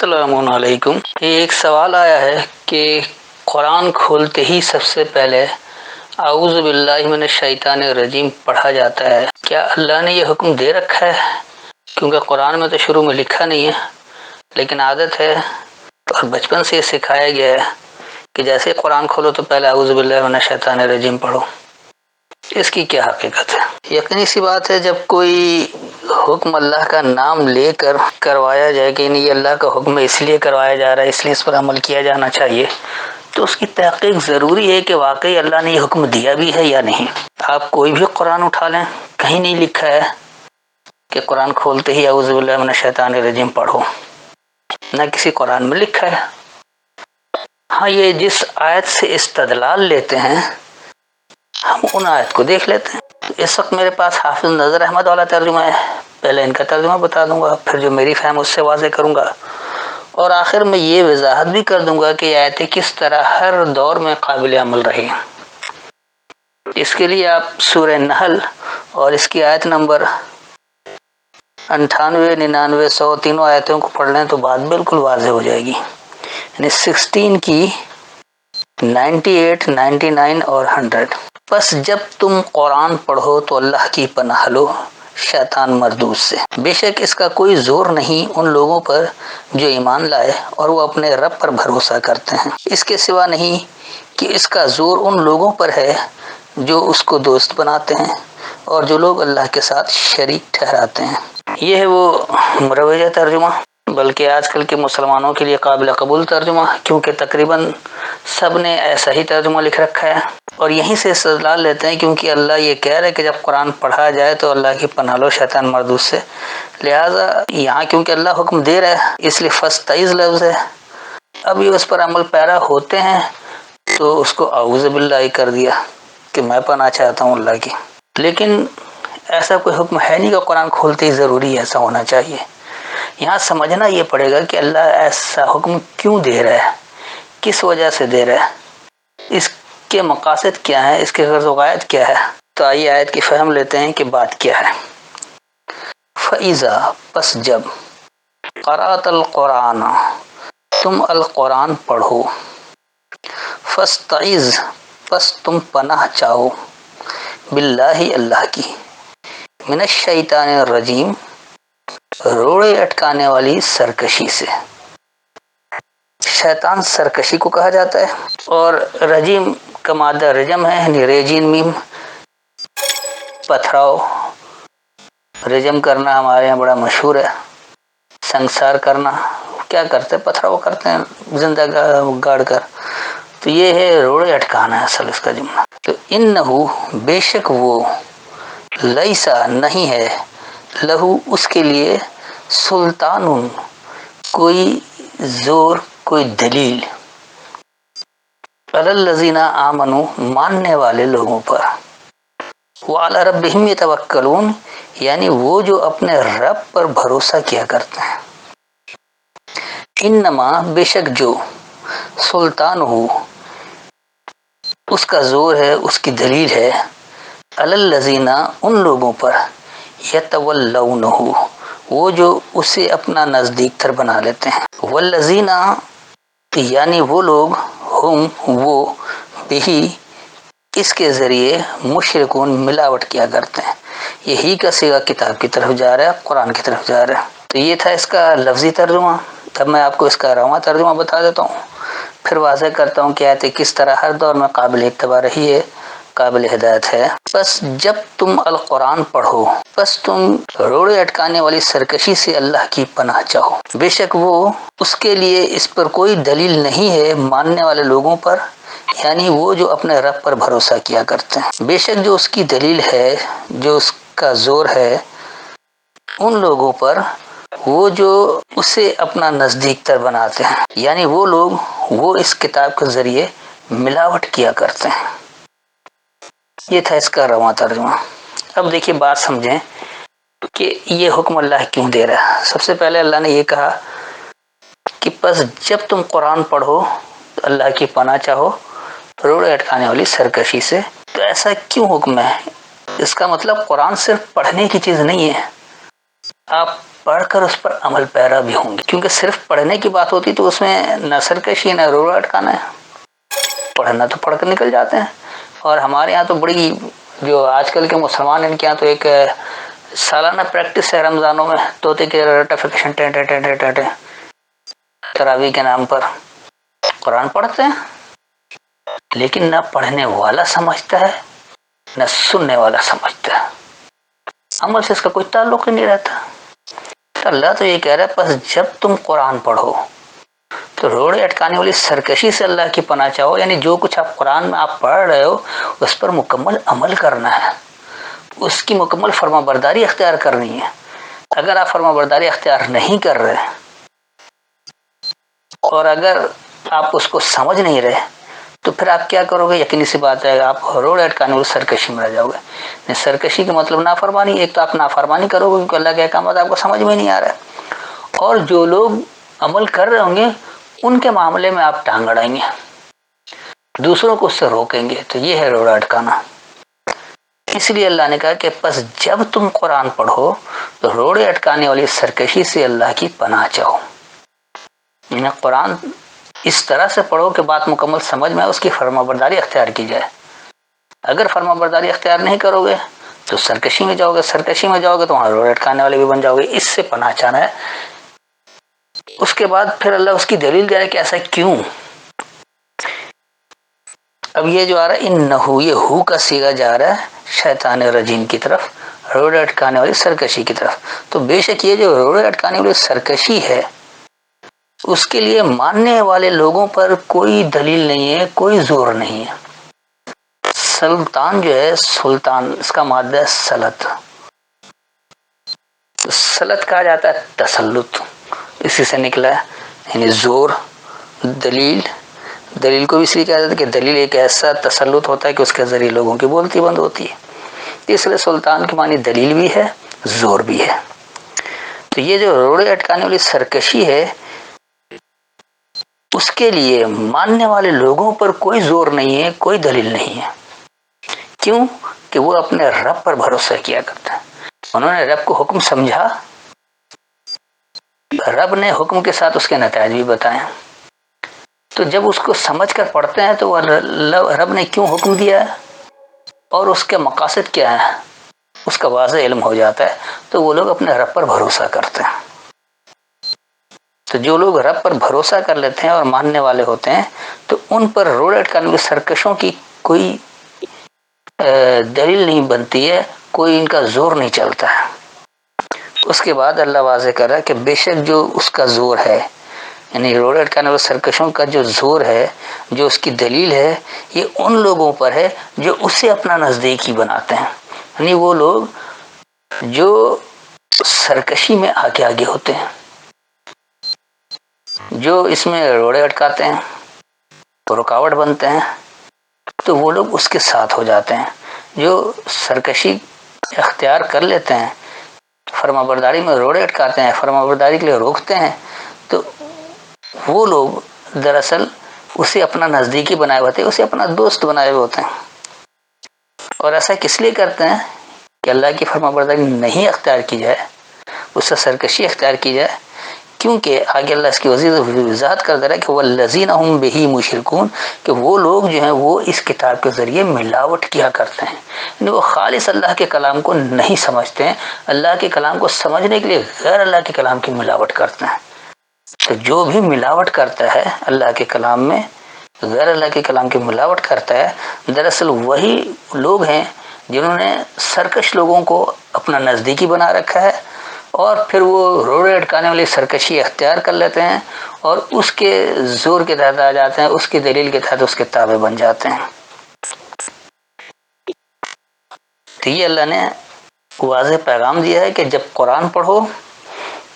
السلام علیکم۔ ایک سوال آیا ہے کہ قرآن کھولتے ہی سب سے پہلے اعوذ باللہ من الشیطان الرجیم پڑھا جاتا ہے، کیا اللہ نے یہ حکم دے رکھا ہے؟ کیونکہ قرآن میں تو شروع میں لکھا نہیں ہے، لیکن عادت ہے اور بچپن سے یہ سکھایا گیا ہے کہ جیسے قرآن کھولو تو پہلے اعوذ باللہ من الشیطان الرجیم پڑھو۔ اس کی کیا حقیقت ہے؟ یقینی سی بات ہے، جب کوئی حکم اللہ کا نام لے کر کروایا جائے کہ نہیں یہ اللہ کا حکم اس لیے کروایا جا رہا ہے، اس لیے اس پر عمل کیا جانا چاہیے، تو اس کی تحقیق ضروری ہے کہ واقعی اللہ نے یہ حکم دیا بھی ہے یا نہیں۔ آپ کوئی بھی قرآن اٹھا لیں، کہیں نہیں لکھا ہے کہ قرآن کھولتے ہی اعوذ باللہ من الشیطان الرجیم پڑھو، نہ کسی قرآن میں لکھا ہے۔ ہاں، یہ جس آیت سے استدلال لیتے ہیں ہم ان آیت کو دیکھ لیتے ہیں۔ اس وقت میرے پاس حافظ نظر احمد والا ترجمہ ہے، پہلے ان کا ترجمہ بتا دوں گا، پھر جو میری فہم اس سے واضح کروں گا، اور آخر میں یہ وضاحت بھی کر دوں گا کہ آیتیں کس طرح ہر دور میں قابل عمل رہی۔ اس کے لیے آپ سورہ نحل اور اس کی آیت نمبر 98، 99، 100 تینوں آیتوں کو پڑھ لیں تو بات بالکل واضح ہو جائے گی۔ یعنی 16 کی 98، 99 اور 100۔ بس جب تم قرآن پڑھو تو اللہ کی پناہ لو شیطان مردود سے، بے شک اس کا کوئی زور نہیں ان لوگوں پر جو ایمان لائے اور وہ اپنے رب پر بھروسہ کرتے ہیں، اس کے سوا نہیں کہ اس کا زور ان لوگوں پر ہے جو اس کو دوست بناتے ہیں اور جو لوگ اللہ کے ساتھ شریک ٹھہراتے ہیں۔ یہ ہے وہ مروجہ ترجمہ، بلکہ آج کل کے مسلمانوں کے لیے قابل قبول ترجمہ، کیونکہ تقریباً سب نے ایسا ہی ترجمہ لکھ رکھا ہے اور یہیں سے استدلال لیتے ہیں، کیونکہ اللہ یہ کہہ رہے کہ جب قرآن پڑھا جائے تو اللہ کی پناہ لو شیطان مردود سے، لہٰذا یہاں کیونکہ اللہ حکم دے رہا ہے اس لیے فاستعذ لفظ ہے، اب یہ اس پر عمل پیرا ہوتے ہیں تو اس کو اعوذ باللہ کر دیا کہ میں پناہ چاہتا ہوں اللہ کی۔ لیکن ایسا کوئی حکم ہے نہیں کہ قرآن کھولتے ہی ضروری ایسا ہونا چاہیے۔ یہاں سمجھنا یہ پڑے گا کہ اللہ ایسا حکم کیوں دے رہا ہے، کس وجہ سے دے رہا ہے، اس کے مقاصد کیا ہیں، اس کے غرض و غایت کیا ہے۔ تو آئیے آیت کی فہم لیتے ہیں کہ بات کیا ہے۔ فَإِذَا، پس جب، قرأت القرآن، تم القرآن پڑھو، فاستعذ، پس تم پناہ چاہو، باللہ اللہ کی، من الشیطان الرجیم، روڑے اٹکانے والی سرکشی سے۔ شیطان سرکشی کو کہا جاتا ہے، اور رجیم کا مادہ رجم ہے، یعنی ریجین میم، پتھراؤ۔ رجم کرنا ہمارے یہاں بڑا مشہور ہے، سنگسار کرنا، کیا کرتے ہیں پتھراؤ کرتے ہیں زندہ گاڑ کر، تو یہ ہے روڑے اٹکانا ہے اصل اس کا جملہ۔ تو انہو، بے شک وہ، لیسا نہیں ہے، لہو اس کے لیے، سلطان کوئی زور، کوئی دلیل، علی الذین آمنوا ماننے والے لوگوں پر، وعلی ربہم یتوکلون یعنی وہ جو اپنے رب پر بھروسہ کیا کرتے ہیں۔ انما، بے شک جو، سلطان ہو، اس کا زور ہے، اس کی دلیل ہے، علی الذین ان لوگوں پر، یتولونہ وہ جو اسے اپنا نزدیک تر بنا لیتے ہیں، والذین یعنی وہ لوگ، ہم وہ، بہی اس کے ذریعے، مشرکون ملاوٹ کیا کرتے ہیں۔ یہی کا صیغہ کتاب کی طرف جا رہا ہے، قرآن کی طرف جا رہا ہے۔ تو یہ تھا اس کا لفظی ترجمہ۔ اب میں آپ کو اس کا رواں ترجمہ بتا دیتا ہوں، پھر واضح کرتا ہوں کہ آیتیں کس طرح ہر دور میں قابل اتباع رہی ہے، قابل ہدایت ہے۔ بس جب تم القرآن پڑھو، بس تم روڑے اٹکانے والی سرکشی سے اللہ کی پناہ چاہو، بے شک وہ، اس کے لیے اس پر کوئی دلیل نہیں ہے ماننے والے لوگوں پر، یعنی وہ جو اپنے رب پر بھروسہ کیا کرتے ہیں، بے شک جو اس کی دلیل ہے، جو اس کا زور ہے ان لوگوں پر، وہ جو اسے اپنا نزدیک تر بناتے ہیں، یعنی وہ لوگ وہ اس کتاب کے ذریعے ملاوٹ کیا کرتے ہیں۔ یہ تھا اس کا رواں ترجمہ۔ اب دیکھیے بات سمجھیں کہ یہ حکم اللہ کیوں دے رہا ہے۔ سب سے پہلے اللہ نے یہ کہا کہ پس جب تم قرآن پڑھو تو اللہ کی پناہ چاہو روڑے اٹکانے والی سرکشی سے۔ تو ایسا کیوں حکم ہے؟ اس کا مطلب قرآن صرف پڑھنے کی چیز نہیں ہے، آپ پڑھ کر اس پر عمل پیرا بھی ہوں گے، کیونکہ صرف پڑھنے کی بات ہوتی تو اس میں نہ سرکشی نہ روڑا اٹکانا ہے، پڑھنا تو پڑھ کر نکل جاتے ہیں۔ اور ہمارے یہاں تو بڑی، جو آج کل کے مسلمان ان کے یہاں تو ایک سالانہ پریکٹس ہے رمضانوں میں، طوطے کی رٹیفیکیشن تراویح کے نام پر قرآن پڑھتے ہیں، لیکن نہ پڑھنے والا سمجھتا ہے نہ سننے والا سمجھتا ہے، عمل سے اس کا کوئی تعلق ہی نہیں رہتا۔ اللہ تو یہ کہہ رہا ہے بس جب تم قرآن پڑھو تو روڑے اٹکانے والی سرکشی سے اللہ کی پناہ چاہو، یعنی جو کچھ آپ قرآن میں آپ پڑھ رہے ہو اس پر مکمل عمل کرنا ہے، اس کی مکمل فرما برداری اختیار کرنی ہے۔ اگر آپ فرما برداری اختیار نہیں کر رہے اور اگر آپ اس کو سمجھ نہیں رہے تو پھر آپ کیا کرو گے؟ یقینی سی بات ہے آپ روڑے اٹکانے والی سرکشی میں رہ جاؤ گے۔ سرکشی کا مطلب نافرمانی، ایک تو آپ نافرمانی کرو گے کیونکہ اللہ کے احکامات آپ کو سمجھ میں نہیں آ رہا ہے، اور جو لوگ عمل کر رہے ہوں گے ان کے معاملے میں آپ ٹانگ اڑائیں گے، دوسروں کو اس سے روکیں گے، تو یہ ہے روڑا اٹکانا۔ اس لیے اللہ نے کہا کہ پس جب تم قرآن پڑھو تو روڑے اٹکانے والی سرکشی سے اللہ کی پناہ چاہو، یعنی قرآن اس طرح سے پڑھو کہ بات مکمل سمجھ میں اس کی فرما برداری اختیار کی جائے۔ اگر فرما برداری اختیار نہیں کرو گے تو سرکشی میں جاؤ گے، سرکشی میں جاؤ گے تو وہاں روڑے اٹکانے والے بھی بن جاؤ گے۔ اس سے پناہ چاہنا ہے۔ اس کے بعد پھر اللہ اس کی دلیل دے رہا ہے کہ ایسا کیوں۔ اب یہ جو آ رہا ہے انہو، یہ ہو کا صیغہ جا رہا ہے شیطان رجیم کی طرف، روڑے اٹکانے والی سرکشی کی طرف۔ تو بے شک یہ جو روڑے اٹکانے والی سرکشی ہے اس کے لیے ماننے والے لوگوں پر کوئی دلیل نہیں ہے، کوئی زور نہیں ہے۔ سلطان جو ہے، سلطان اس کا مادہ ہے سلط، سلط کہا جاتا ہے تسلط، اسی سے نکلا ہے، یعنی زور۔ دلیل، دلیل کو بھی اس لیے کہا جاتا ہے کہ دلیل ایک ایسا تسلط ہوتا ہے کہ اس کے ذریعے لوگوں کی بولتی بند ہوتی ہے، اس لیے سلطان کے معنی دلیل بھی ہے زور بھی ہے۔ تو یہ جو روڑے اٹکانے والی سرکشی ہے اس کے لیے ماننے والے لوگوں پر کوئی زور نہیں ہے، کوئی دلیل نہیں ہے۔ کیوں؟ کہ وہ اپنے رب پر بھروسہ کیا کرتے ہیں، انہوں نے رب کو حکم سمجھا، رب نے حکم کے ساتھ اس کے نتائج بھی بتائے، تو جب اس کو سمجھ کر پڑھتے ہیں تو رب نے کیوں حکم دیا ہے اور اس کے مقاصد کیا ہے اس کا واضح علم ہو جاتا ہے، تو وہ لوگ اپنے رب پر بھروسہ کرتے ہیں۔ تو جو لوگ رب پر بھروسہ کر لیتے ہیں اور ماننے والے ہوتے ہیں تو ان پر روڑے اٹکانے والی سرکشوں کی کوئی دلیل نہیں بنتی ہے، کوئی ان کا زور نہیں چلتا ہے۔ اس کے بعد اللہ واضح کر رہا ہے کہ بے شک جو اس کا زور ہے، یعنی روڑے اٹکانے والے سرکشوں کا جو زور ہے، جو اس کی دلیل ہے، یہ ان لوگوں پر ہے جو اسے اپنا نزدیکی بناتے ہیں، یعنی وہ لوگ جو سرکشی میں آگے آگے ہوتے ہیں، جو اس میں روڑے اٹکاتے ہیں تو رکاوٹ بنتے ہیں، تو وہ لوگ اس کے ساتھ ہو جاتے ہیں۔ جو سرکشی اختیار کر لیتے ہیں، فرما برداری میں روڑے اٹکاتے ہیں، فرما برداری کے لیے روکتے ہیں، تو وہ لوگ دراصل اسے اپنا نزدیکی بنائے ہوتے ہیں، اسے اپنا دوست بنائے ہوئے ہوتے ہیں۔ اور ایسا کس لیے کرتے ہیں کہ اللہ کی فرما برداری نہیں اختیار کی جائے، اس سے سرکشی اختیار کی جائے، کیونکہ آگے اللہ اس کی وضاحت کر دے رہا ہے کہ والذین هم بہ مشرکون، کہ وہ لوگ جو ہیں وہ اس کتاب کے ذریعے ملاوٹ کیا کرتے ہیں، یعنی وہ خالص اللہ کے کلام کو نہیں سمجھتے ہیں، اللہ کے کلام کو سمجھنے کے لیے غیر اللہ کے کلام کی ملاوٹ کرتے ہیں۔ تو جو بھی ملاوٹ کرتا ہے اللہ کے کلام میں، غیر اللہ کے کلام کی ملاوٹ کرتا ہے، دراصل وہی لوگ ہیں جنہوں نے سرکش لوگوں کو اپنا نزدیکی بنا رکھا ہے، اور پھر وہ روڑے اٹکانے والی سرکشی اختیار کر لیتے ہیں اور اس کے زور کے تحت آ جاتے ہیں، اس کی دلیل کے تحت اس کے تابع بن جاتے ہیں۔ تو یہ اللہ نے واضح پیغام دیا ہے کہ جب قرآن پڑھو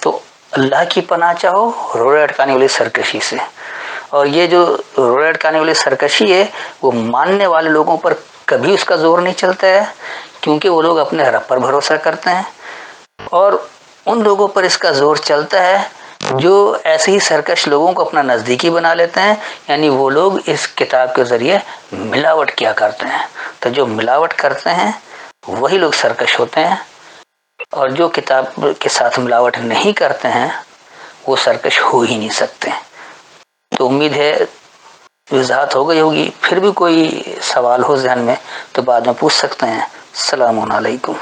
تو اللہ کی پناہ چاہو روڑے اٹکانے والی سرکشی سے، اور یہ جو روڑے اٹکانے والی سرکشی ہے وہ ماننے والے لوگوں پر کبھی اس کا زور نہیں چلتا ہے، کیونکہ وہ لوگ اپنے رب پر بھروسہ کرتے ہیں، اور ان لوگوں پر اس کا زور چلتا ہے جو ایسے ہی سرکش لوگوں کو اپنا نزدیکی بنا لیتے ہیں، یعنی وہ لوگ اس کتاب کے ذریعے ملاوٹ کیا کرتے ہیں۔ تو جو ملاوٹ کرتے ہیں وہی لوگ سرکش ہوتے ہیں، اور جو کتاب کے ساتھ ملاوٹ نہیں کرتے ہیں وہ سرکش ہو ہی نہیں سکتے. تو امید ہے وضاحت ہو گئی ہوگی. پھر بھی کوئی سوال ہو ذہن میں تو بعد میں پوچھ سکتے ہیں. السلام علیکم.